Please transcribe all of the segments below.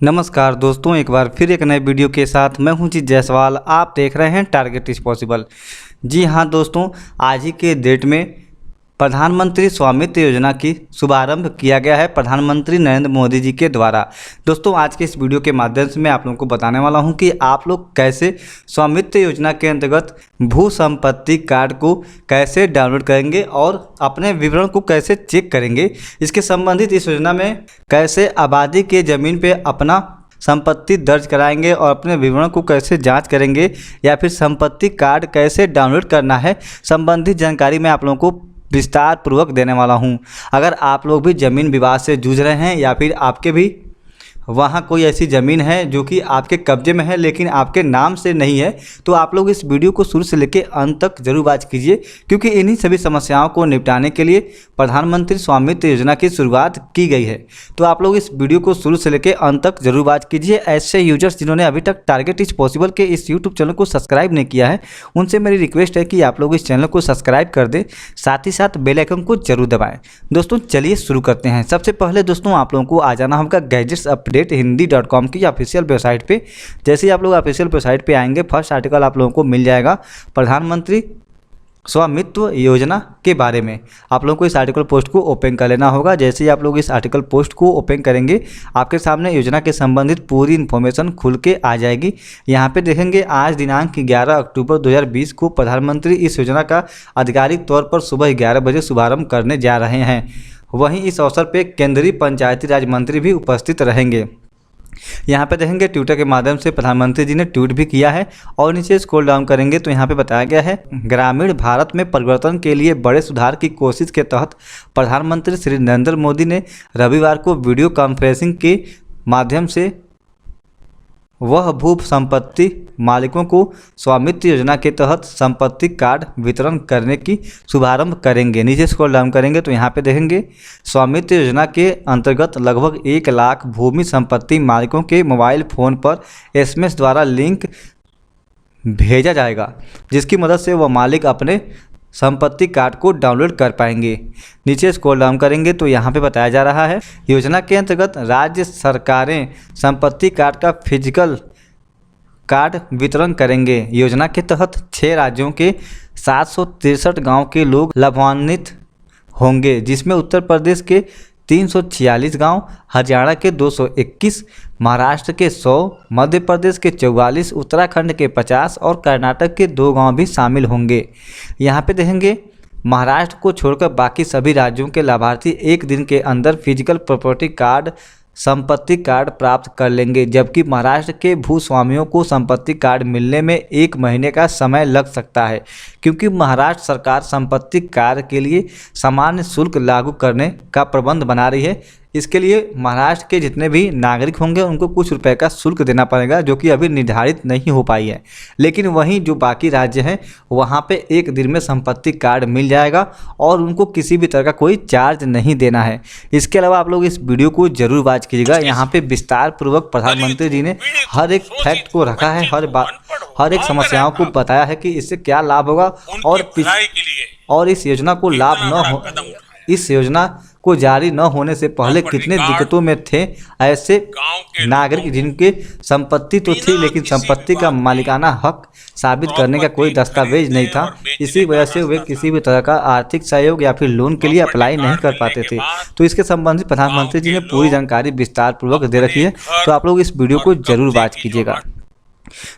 नमस्कार दोस्तों, एक बार फिर एक नए वीडियो के साथ मैं हूं जी जायसवाल। आप देख रहे हैं टारगेट इज पॉसिबल। जी हां दोस्तों, आज ही के डेट में प्रधानमंत्री स्वामित्व योजना की शुभारंभ किया गया है प्रधानमंत्री नरेंद्र मोदी जी के द्वारा। दोस्तों, आज के इस वीडियो के माध्यम से मैं आप लोगों को बताने वाला हूं कि आप लोग कैसे स्वामित्व योजना के अंतर्गत भू संपत्ति कार्ड को कैसे डाउनलोड करेंगे और अपने विवरण को कैसे चेक करेंगे। इसके संबंधित इस योजना में कैसे आबादी के ज़मीन पे अपना संपत्ति दर्ज कराएंगे और अपने विवरण को कैसे जांच करेंगे या फिर संपत्ति कार्ड कैसे डाउनलोड करना है, संबंधित जानकारी मैं आप लोगों को विस्तार पूर्वक देने वाला हूं। अगर आप लोग भी ज़मीन विवाद से जूझ रहे हैं या फिर आपके भी वहाँ कोई ऐसी ज़मीन है जो कि आपके कब्जे में है लेकिन आपके नाम से नहीं है, तो आप लोग इस वीडियो को शुरू से लेकर अंत तक जरूर वॉच कीजिए, क्योंकि इन्हीं सभी समस्याओं को निपटाने के लिए प्रधानमंत्री स्वामित्व योजना की शुरुआत की गई है। तो आप लोग इस वीडियो को शुरू से लेकर अंत तक जरूर वॉच कीजिए। ऐसे यूजर्स जिन्होंने अभी तक टारगेट इज पॉसिबल के इस यूट्यूब चैनल को सब्सक्राइब नहीं किया है, उनसे मेरी रिक्वेस्ट है कि आप लोग इस चैनल को सब्सक्राइब कर दें, साथ ही साथ बेल आइकन को जरूर दबाएं। दोस्तों चलिए शुरू करते हैं। सबसे पहले दोस्तों आप लोगों को आ जाना होगा गैजेट्स अपडेट हिंदी.com की ऑफिशियल वेबसाइट पे। जैसे ही आप लोग ऑफिशियल वेबसाइट पे आएंगे, फर्स्ट आर्टिकल आप लोगों को मिल जाएगा प्रधानमंत्री स्वामित्व योजना के बारे में। आप लोगों को इस आर्टिकल पोस्ट को ओपन कर लेना होगा। जैसे ही आप लोग इस आर्टिकल पोस्ट को ओपन करेंगे, आपके सामने योजना के संबंधित पूरी इन्फॉर्मेशन खुल के आ जाएगी। यहाँ पे देखेंगे आज दिनांक 11 अक्टूबर 2020 को प्रधानमंत्री इस योजना का आधिकारिक तौर पर सुबह 11 बजे शुभारंभ करने जा रहे हैं। वहीं इस अवसर पर केंद्रीय पंचायती राज मंत्री भी उपस्थित रहेंगे। यहाँ पे देखेंगे ट्विटर के माध्यम से प्रधानमंत्री जी ने ट्वीट भी किया है और नीचे स्क्रॉल डाउन करेंगे तो यहाँ पे बताया गया है, ग्रामीण भारत में परिवर्तन के लिए बड़े सुधार की कोशिश के तहत प्रधानमंत्री श्री नरेंद्र मोदी ने रविवार को वीडियो कॉन्फ्रेंसिंग के माध्यम से वह भू संपत्ति मालिकों को स्वामित्व योजना के तहत संपत्ति कार्ड वितरण करने की शुभारंभ करेंगे। नीचे स्क्रॉल डाउन करेंगे तो यहाँ पे देखेंगे स्वामित्व योजना के अंतर्गत लगभग 1 लाख भूमि संपत्ति मालिकों के मोबाइल फ़ोन पर SMS द्वारा लिंक भेजा जाएगा, जिसकी मदद से वह मालिक अपने संपत्ति कार्ड को डाउनलोड कर पाएंगे। नीचे स्क्रॉल डाउन करेंगे तो यहाँ पे बताया जा रहा है, योजना के अंतर्गत राज्य सरकारें संपत्ति कार्ड का फिजिकल कार्ड वितरण करेंगे। योजना के तहत 6 राज्यों के 763 गांव के लोग लाभान्वित होंगे, जिसमें उत्तर प्रदेश के 346 गांव, हरियाणा के 221, महाराष्ट्र के 100, मध्य प्रदेश के 44, उत्तराखंड के 50 और कर्नाटक के 2 गांव भी शामिल होंगे। यहाँ पे देखेंगे महाराष्ट्र को छोड़कर बाकी सभी राज्यों के लाभार्थी 1 दिन के अंदर फिजिकल प्रॉपर्टी कार्ड संपत्ति कार्ड प्राप्त कर लेंगे, जबकि महाराष्ट्र के भूस्वामियों को संपत्ति कार्ड मिलने में 1 महीने का समय लग सकता है, क्योंकि महाराष्ट्र सरकार संपत्ति कार्ड के लिए सामान्य शुल्क लागू करने का प्रबंध बना रही है। इसके लिए महाराष्ट्र के जितने भी नागरिक होंगे उनको कुछ रुपए का शुल्क देना पड़ेगा, जो कि अभी निर्धारित नहीं हो पाई है। लेकिन वहीं जो बाकी राज्य हैं वहाँ पे 1 दिन में संपत्ति कार्ड मिल जाएगा और उनको किसी भी तरह का कोई चार्ज नहीं देना है। इसके अलावा आप लोग इस वीडियो को जरूर वॉच कीजिएगा। यहाँ पे विस्तार पूर्वक प्रधानमंत्री जी ने हर एक फैक्ट को रखा है, हर एक समस्याओं को बताया है कि इससे क्या लाभ होगा और इस योजना को लाभ न हो, इस योजना को जारी न होने से पहले कितने दिक्कतों में थे ऐसे नागरिक जिनके संपत्ति तो थी लेकिन संपत्ति का मालिकाना हक साबित करने का कोई दस्तावेज नहीं था। इसी वजह से वे किसी भी तरह का आर्थिक सहयोग या फिर लोन के लिए अप्लाई नहीं कर पाते थे। तो इसके संबंधित प्रधानमंत्री जी ने पूरी जानकारी विस्तार पूर्वक दे रखी है, तो आप लोग इस वीडियो को जरूर वॉच कीजिएगा।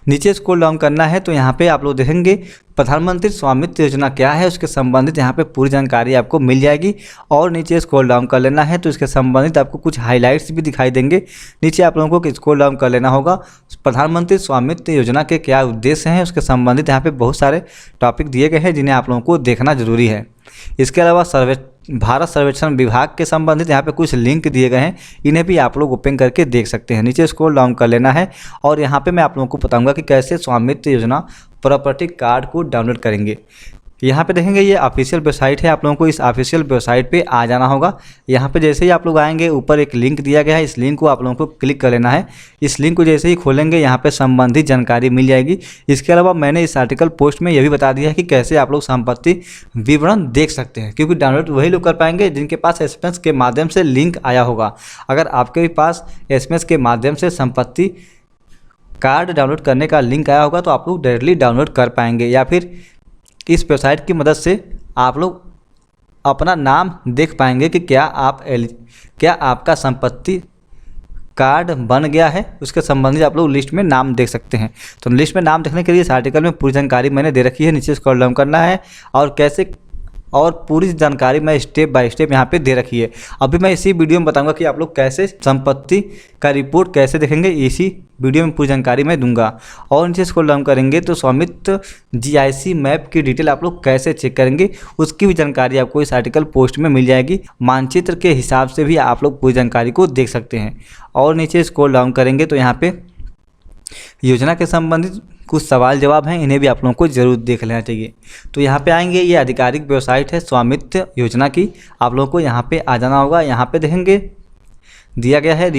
नीचे स्क्रॉल डाउन करना है तो यहाँ पे आप लोग देखेंगे प्रधानमंत्री स्वामित्व योजना क्या है, उसके संबंधित यहाँ पे पूरी जानकारी आपको मिल जाएगी। और नीचे स्क्रॉल डाउन कर लेना है तो इसके संबंधित आपको कुछ हाइलाइट्स भी दिखाई देंगे। नीचे आप लोगों को स्क्रॉल डाउन कर लेना होगा, प्रधानमंत्री स्वामित्व योजना के क्या उद्देश्य हैं, उसके संबंधित यहाँ पे बहुत सारे टॉपिक दिए गए हैं जिन्हें आप लोगों को देखना जरूरी है। इसके अलावा भारत सर्वेक्षण विभाग के संबंधित यहाँ पे कुछ लिंक दिए गए हैं, इन्हें भी आप लोग ओपन करके देख सकते हैं। नीचे स्क्रॉल डाउन कर लेना है और यहाँ पे मैं आप लोगों को बताऊंगा कि कैसे स्वामित्व योजना प्रॉपर्टी कार्ड को डाउनलोड करेंगे। यहाँ पे देखेंगे ये ऑफिशियल वेबसाइट है, आप लोगों को इस ऑफिशियल वेबसाइट पे आ जाना होगा। यहाँ पे जैसे ही आप लोग आएंगे ऊपर एक लिंक दिया गया है, इस लिंक को आप लोगों को क्लिक कर लेना है। इस लिंक को जैसे ही खोलेंगे यहाँ पे संबंधित जानकारी मिल जाएगी। इसके अलावा मैंने इस आर्टिकल पोस्ट में यह भी बता दिया है कि कैसे आप लोग संपत्ति विवरण देख सकते हैं, क्योंकि डाउनलोड वही लोग कर पाएंगे जिनके पास एसएमएस के माध्यम से लिंक आया होगा। अगर आपके पास एसएमएस के माध्यम से संपत्ति कार्ड डाउनलोड करने का लिंक आया होगा तो आप लोग डायरेक्टली डाउनलोड कर पाएंगे, या फिर इस वेबसाइट की मदद से आप लोग अपना नाम देख पाएंगे कि क्या आपका संपत्ति कार्ड बन गया है, उसके संबंधित आप लोग लिस्ट में नाम देख सकते हैं। तो लिस्ट में नाम देखने के लिए इस आर्टिकल में पूरी जानकारी मैंने दे रखी है, नीचे स्क्रॉल डाउन करना है और कैसे, और पूरी जानकारी मैं स्टेप बाय स्टेप यहाँ पे दे रखी है। अभी मैं इसी वीडियो में बताऊंगा कि आप लोग कैसे संपत्ति का रिपोर्ट कैसे देखेंगे, इसी वीडियो में पूरी जानकारी मैं दूंगा। और नीचे स्क्रॉल डाउन करेंगे तो स्वामित्व जीआईसी मैप की डिटेल आप लोग कैसे चेक करेंगे, उसकी भी जानकारी आपको इस आर्टिकल पोस्ट में मिल जाएगी। मानचित्र के हिसाब से भी आप लोग पूरी जानकारी को देख सकते हैं। और नीचे स्क्रॉल डाउन करेंगे तो यहाँ पे योजना के संबंधित कुछ सवाल जवाब हैं, इन्हें भी आप लोगों को जरूर देख लेना चाहिए। तो यहाँ पे आएंगे, ये आधिकारिक वेबसाइट है स्वामित्व योजना की, आप लोगों को यहाँ पे आ जाना होगा। यहाँ पे देखेंगे दिया गया है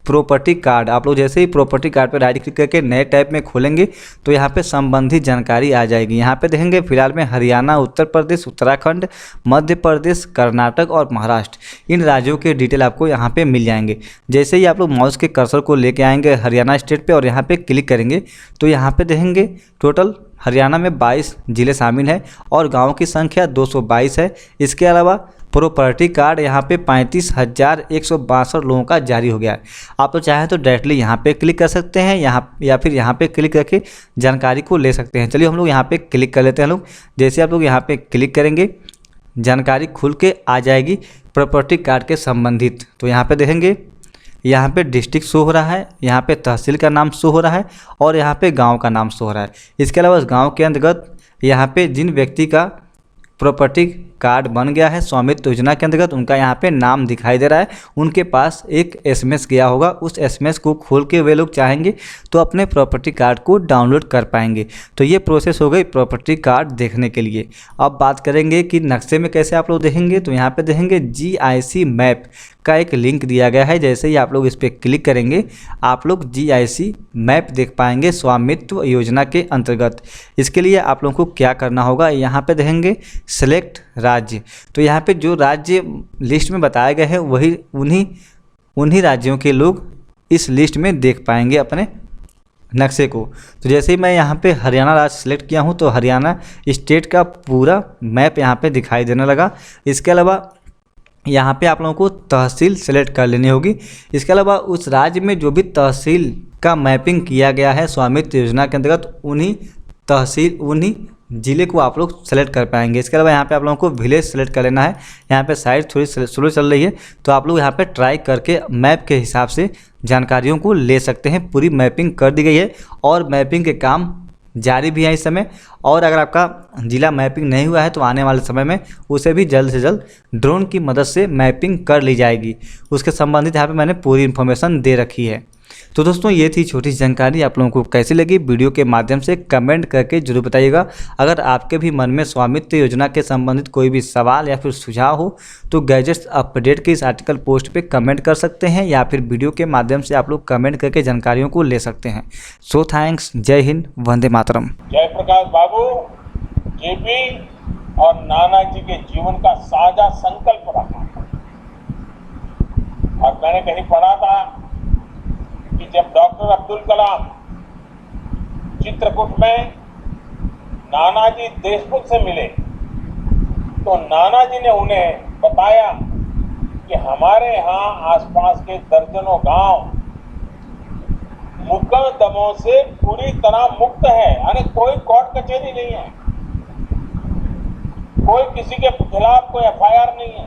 प्रॉपर्टी कार्ड, आप लोग जैसे ही प्रॉपर्टी कार्ड पर राइट क्लिक करके नए टैब में खोलेंगे तो यहाँ पे संबंधित जानकारी आ जाएगी। यहाँ पे देखेंगे फिलहाल में हरियाणा, उत्तर प्रदेश, उत्तराखंड, मध्य प्रदेश, कर्नाटक और महाराष्ट्र, इन राज्यों के डिटेल आपको यहाँ पे मिल जाएंगे। जैसे ही आप लोग माउस के कर्सर को लेके आएंगे हरियाणा स्टेट पे और यहाँ पे क्लिक करेंगे तो यहाँ पे देखेंगे टोटल हरियाणा में 22 जिले शामिल हैं और गाँव की संख्या 222 है। इसके अलावा प्रॉपर्टी कार्ड यहाँ पे 35,162 लोगों का जारी हो गया है। आप तो चाहें तो डायरेक्टली यहाँ पे क्लिक कर सकते हैं, या फिर यहाँ पे क्लिक करके जानकारी को ले सकते हैं। चलिए हम लोग यहाँ पे क्लिक कर लेते हैं लोग। जैसे आप लोग यहाँ पे क्लिक करेंगे जानकारी खुल के आ जाएगी प्रॉपर्टी कार्ड के संबंधित। तो यहाँ पे देखेंगे, यहाँ पे डिस्ट्रिक्ट शो हो रहा है, यहाँ पे तहसील का नाम शो हो रहा है और यहाँ पे गाँव का नाम शो हो रहा है। इसके अलावा गाँव के अंतर्गत यहाँ पे जिन व्यक्ति का प्रॉपर्टी कार्ड बन गया है स्वामित्व योजना के अंतर्गत, उनका यहाँ पे नाम दिखाई दे रहा है, उनके पास एक एसएमएस गया होगा। उस एसएमएस को खोल के वे लोग चाहेंगे तो अपने प्रॉपर्टी कार्ड को डाउनलोड कर पाएंगे। तो ये प्रोसेस हो गई प्रॉपर्टी कार्ड देखने के लिए। अब बात करेंगे कि नक्शे में कैसे आप लोग देखेंगे। तो यहाँ पे देखेंगे जीआईसी मैप का एक लिंक दिया गया है। जैसे ही आप लोग इस पर क्लिक करेंगे आप लोग जीआईसी मैप देख पाएंगे स्वामित्व योजना के अंतर्गत। इसके लिए आप लोगों को क्या करना होगा, यहाँ पे देखेंगे सेलेक्ट राज्य। तो यहाँ पे जो राज्य लिस्ट में बताए गए हैं वही उन्हीं राज्यों के लोग इस लिस्ट में देख पाएंगे अपने नक्शे को। तो जैसे ही मैं यहाँ पे हरियाणा राज्य सेलेक्ट किया हूँ तो हरियाणा स्टेट का पूरा मैप यहाँ पे दिखाई देने लगा। इसके अलावा यहाँ पे आप लोगों को तहसील सेलेक्ट कर लेनी होगी। इसके अलावा उस राज्य में जो भी तहसील का मैपिंग किया गया है स्वामित्व योजना के अंतर्गत उन्हीं ज़िले को आप लोग सेलेक्ट कर पाएंगे। इसके अलावा यहाँ पे आप लोगों को विलेज सेलेक्ट कर लेना है। यहाँ पे साइट थोड़ी स्लो चल रही है तो आप लोग यहाँ पे ट्राई करके मैप के हिसाब से जानकारियों को ले सकते हैं। पूरी मैपिंग कर दी गई है और मैपिंग के काम जारी भी है इस समय। और अगर आपका ज़िला मैपिंग नहीं हुआ है तो आने वाले समय में उसे भी जल्द से जल्द ड्रोन की मदद से मैपिंग कर ली जाएगी। उसके संबंधित यहाँ पे मैंने पूरी इन्फॉर्मेशन दे रखी है। तो दोस्तों ये थी छोटी सी जानकारी, आप लोगों को कैसी लगी वीडियो के माध्यम से कमेंट करके जरूर बताइएगा। अगर आपके भी मन में स्वामित्व योजना के संबंधित कोई भी सवाल या फिर सुझाव हो तो गैजेट्स अपडेट के इस आर्टिकल पोस्ट पे कमेंट कर सकते हैं, या फिर वीडियो के माध्यम से आप लोग कमेंट करके जानकारियों को ले सकते हैं। सो थैंक्स, जय हिंद, वंदे मातरम। जयप्रकाश बाबू जेपी और नाना जी के जीवन का साझा संकल्प रखा। और मैंने कहीं पढ़ा था कि जब डॉक्टर अब्दुल कलाम चित्रकूट में नानाजी देशमुख से मिले तो नाना जी ने उन्हें बताया कि हमारे यहाँ आसपास के दर्जनों गांव मुकदमों से पूरी तरह मुक्त है, यानी कोई कोर्ट कचहरी नहीं है, कोई किसी के खिलाफ कोई एफआईआर नहीं है।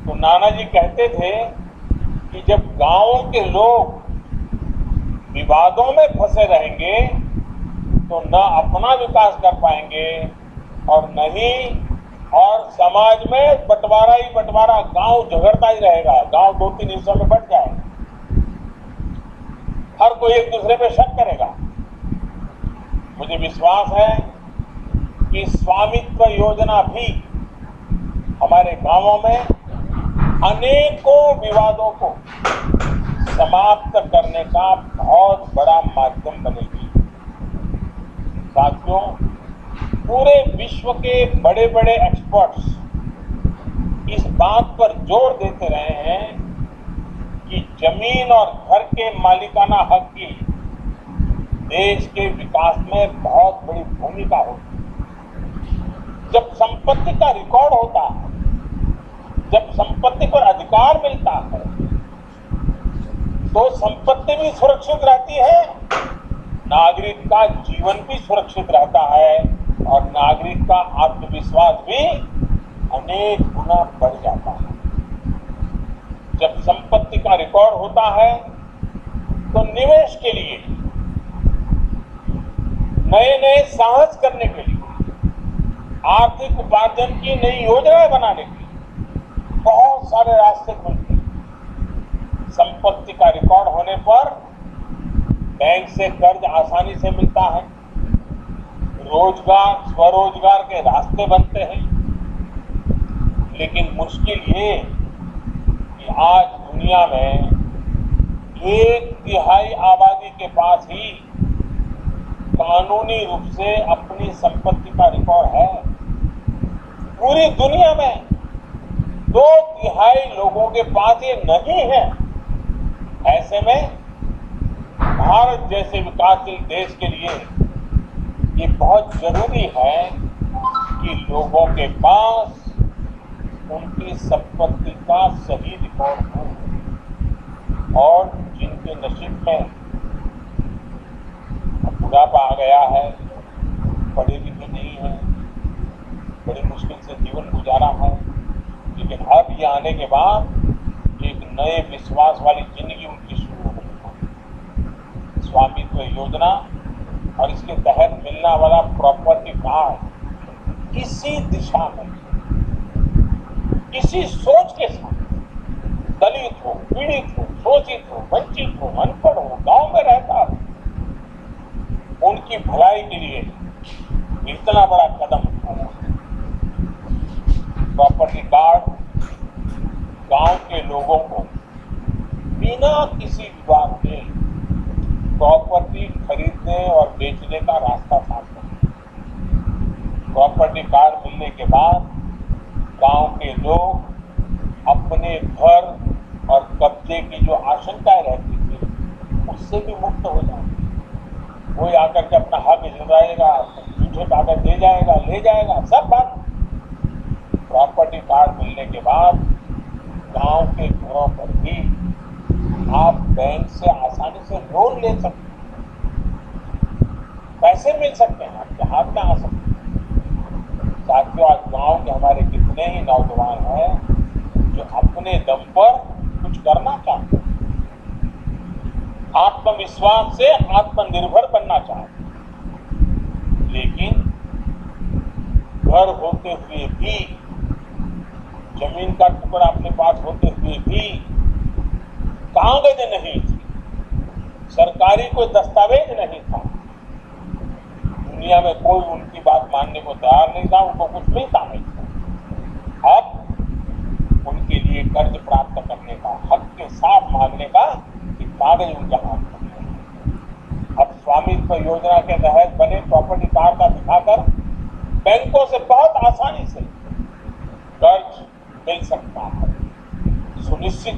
तो नाना जी कहते थे कि जब गांवों के लोग विवादों में फंसे रहेंगे तो न अपना विकास कर पाएंगे और न ही और समाज में बंटवारा ही बंटवारा, गांव झगड़ता ही रहेगा, गांव 2-3 हिस्सों में बंट जाएगा, हर कोई एक दूसरे पे शक करेगा। मुझे विश्वास है कि स्वामित्व योजना भी हमारे गांवों में अनेकों विवादों को समाप्त करने का बहुत बड़ा माध्यम बनेगी। साथियों, पूरे विश्व के बड़े बड़े एक्सपर्ट्स इस बात पर जोर देते रहे हैं कि जमीन और घर के मालिकाना हक की देश के विकास में बहुत बड़ी भूमिका होती है। जब संपत्ति का रिकॉर्ड होता है, जब संपत्ति पर अधिकार मिलता है, तो संपत्ति भी सुरक्षित रहती है, नागरिक का जीवन भी सुरक्षित रहता है और नागरिक का आत्मविश्वास भी अनेक गुना बढ़ जाता है। जब संपत्ति का रिकॉर्ड होता है तो निवेश के लिए, नए नए साहस करने के लिए, आर्थिक उपार्जन की नई योजनाएं बनाने के लिए बहुत सारे रास्ते खुलते हैं। संपत्ति का रिकॉर्ड होने पर बैंक से कर्ज आसानी से मिलता है, रोजगार स्वरोजगार के रास्ते बनते हैं। लेकिन मुश्किल ये कि आज दुनिया में 1/3 आबादी के पास ही कानूनी रूप से अपनी संपत्ति का रिकॉर्ड है। पूरी दुनिया में 2/3 लोगों के पास ये नहीं है। ऐसे में भारत जैसे विकासशील देश के लिए ये बहुत जरूरी है कि लोगों के पास उनकी संपत्ति का सही रिकॉर्ड हो। और जिनके नसीब में बुढ़ापा आ गया है, पढ़े लिखे नहीं है, बड़ी मुश्किल से जीवन गुजारा है, लेकिन अब ये आने के बाद एक नए विश्वास वाली जिंदगी उनकी शुरू हो गई है। स्वामित्व योजना और इसके तहत मिलने वाला प्रॉपर्टी कार्ड इसी दिशा में, इसी सोच के साथ दलित हो, पीड़ित हो, शोषित हो, वंचित हो, अनपढ़ हो, गांव में रहता हो, उनकी भलाई के लिए इतना बड़ा कदम उठाया। प्रॉपर्टी कार्ड गांव के लोगों को बिना किसी विवाद के प्रॉपर्टी खरीदने और बेचने का रास्ता साफ करते हैं। प्रॉपर्टी कार्ड मिलने के बाद गांव के लोग अपने घर और कब्जे की जो आशंकाएं रहती थी उससे भी मुक्त हो जाएंगे। कोई आकर के अपना हक जताएगा, झूठे कागज दे जाएगा, ले जाएगा, सब बात। प्रॉपर्टी कार्ड मिलने के बाद गांव के घरों पर भी आप बैंक से आसानी से लोन ले सकते हैं, पैसे मिल सकते हैं, आपके हाथ में आ सकते हैं। साथियों, आज गांव के हमारे कितने ही नौजवान हैं जो अपने दम पर कुछ करना चाहते हैं, आत्मविश्वास से आत्मनिर्भर बनना चाहते हैं, लेकिन घर होते हुए भी, जमीन का टुकड़ा अपने पास होते हुए भी कागज नहीं थी, सरकारी कोई दस्तावेज नहीं था, दुनिया में कोई उनकी बात मानने को तैयार नहीं था, उनको कुछ मिलता नहीं था। अब उनके लिए कर्ज प्राप्त करने का, हक के साथ मांगने का एक कागज उनके हाथ में है। अब स्वामित्व योजना के तहत बने प्रॉपर्टी कार्ड का दिखाकर बैंकों से बहुत आसानी से कर्ज मिल सकता है, सुनिश्चित।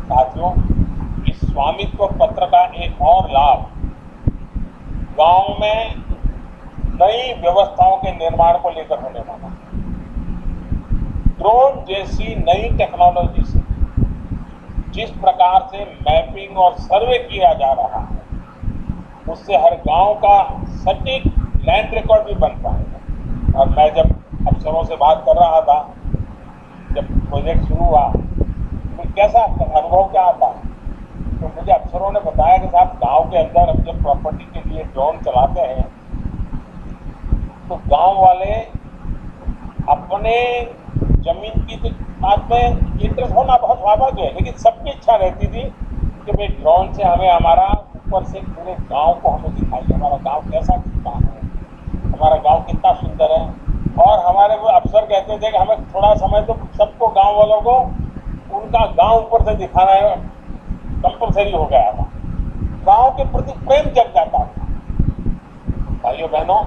साथियों, इस स्वामित्व पत्र का एक और लाभ गांव में नई व्यवस्थाओं के निर्माण को लेकर होने वाला है। ड्रोन जैसी नई टेक्नोलॉजी से जिस प्रकार से मैपिंग और सर्वे किया जा रहा है, उससे हर गांव का सटीक लैंड रिकॉर्ड भी बन पाएगा। और मैं जब अफसरों से बात कर रहा था, जब प्रोजेक्ट शुरू हुआ, तो कैसा अनुभव क्या आता है, तो मुझे अफसरों ने बताया कि साहब गांव के अंदर अब जब प्रॉपर्टी के लिए ड्रोन चलाते हैं तो गांव वाले अपने जमीन की तो बात में इंटरेस्ट होना बहुत स्वाभाविक है, लेकिन सबकी इच्छा रहती थी कि भाई ड्रोन से हमें हमारा ऊपर से पूरे गांव को हमें दिखाई, हमारा गांव कैसा दिखता है, हमारा गांव कितना सुंदर है। और हमारे वो अफसर कहते थे कि हमें थोड़ा समय तो सबको, गांव वालों को उनका गांव ऊपर से दिखाना कंपलसरी हो गया था। गांव के प्रति प्रेम जग जाता था। भाइयों बहनों,